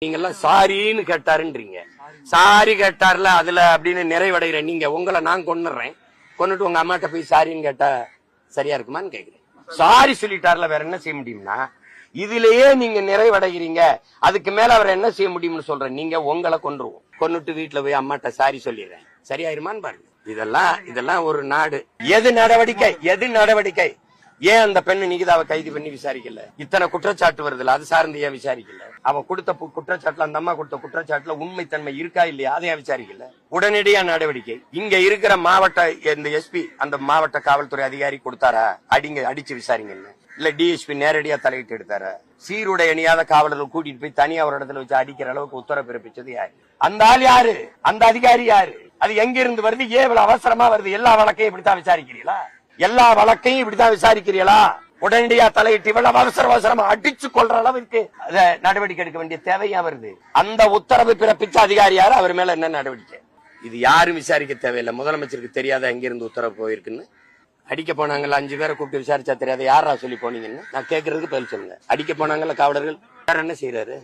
நீங்க எல்லாம் சாரின்னு கேட்டாருன்றீங்க. சாரி கேட்டார்ல அதுல அப்படின்னு நிறைவடைகிற நீங்க உங்களை நான் கொன்னுறேன். கொன்னுட்டு உங்க அம்மாட்ட போய் சாரின்னு கேட்டா சரியா இருக்குமான்னு கேக்குறேன். சாரி சொல்லிட்டார்ல வேற என்ன செய்ய முடியும்னா இதுலயே நீங்க நிறைவடைகிறீங்க. அதுக்கு மேல அவர் என்ன செய்ய முடியும்னு சொல்றேன். நீங்க உங்களை கொன்றுவோம். கொன்னுட்டு வீட்டுல போய் அம்மாட்ட சாரி சொல்லிடுறேன். சரியாயிருமான்னு பாருங்க. இதெல்லாம் ஒரு நாடு. எது நடவடிக்கை ஏன் அந்த பெண்ணு நிகிதாவை கைது பண்ணி விசாரிக்கல? இத்தனை குற்றச்சாட்டு வருதுல, அது சார்ந்து ஏன் விசாரிக்கல? அவ கொடுத்த குற்றச்சாட்டுல, அந்த அம்மா கொடுத்த குற்றச்சாட்டுல உண்மைத்தன்மை இருக்கா இல்லையா, அதையும் விசாரிக்கல. உடனடியா நடவடிக்கை. இங்க இருக்கிற மாவட்ட இந்த எஸ்பி அந்த மாவட்ட காவல்துறை அதிகாரி கொடுத்தாரா அடிச்சு விசாரிங்கன்னு? இல்ல டிஎஸ்பி நேரடியா தலையிட்டு எடுத்தாரா? சீருடை அணியாத காவலர்கள் கூட்டிட்டு போய் தனியா ஒரு இடத்துல வச்சு அடிக்கிற அளவுக்கு உத்தரவு பிறப்பிச்சது யாரு? அந்த ஆள் யாரு? அந்த அதிகாரி யாரு? அது எங்க இருந்து வருது? ஏன் இவ்வளவு அவசரமா வருது? எல்லா வழக்கையும் இப்படித்தான் விசாரிக்கிறீங்களா? உடனடியா தலையிட்டு இவ்வளவு அவசரமா அடிச்சு கொள்ற அளவுக்கு நடவடிக்கை எடுக்க வேண்டிய தேவையா வருது? அந்த உத்தரவு பிறப்பிச்ச அதிகாரி யாரு? அவர் மேல என்ன நடவடிக்கை? இது யாரும் விசாரிக்க தேவையில்லை. முதலமைச்சருக்கு தெரியாத எங்கிருந்து உத்தரவு போயிருக்குன்னு. அடிக்க போனாங்கல்ல 5 பேரை கூப்பிட்டு விசாரிச்சா தெரியாத யாரா சொல்லி போனீங்கன்னு நான் கேட்கறதுக்கு பதில் சொல்லுங்க. அடிக்க போனாங்கல்ல காவலர்கள், வேற என்ன செய்யறாரு?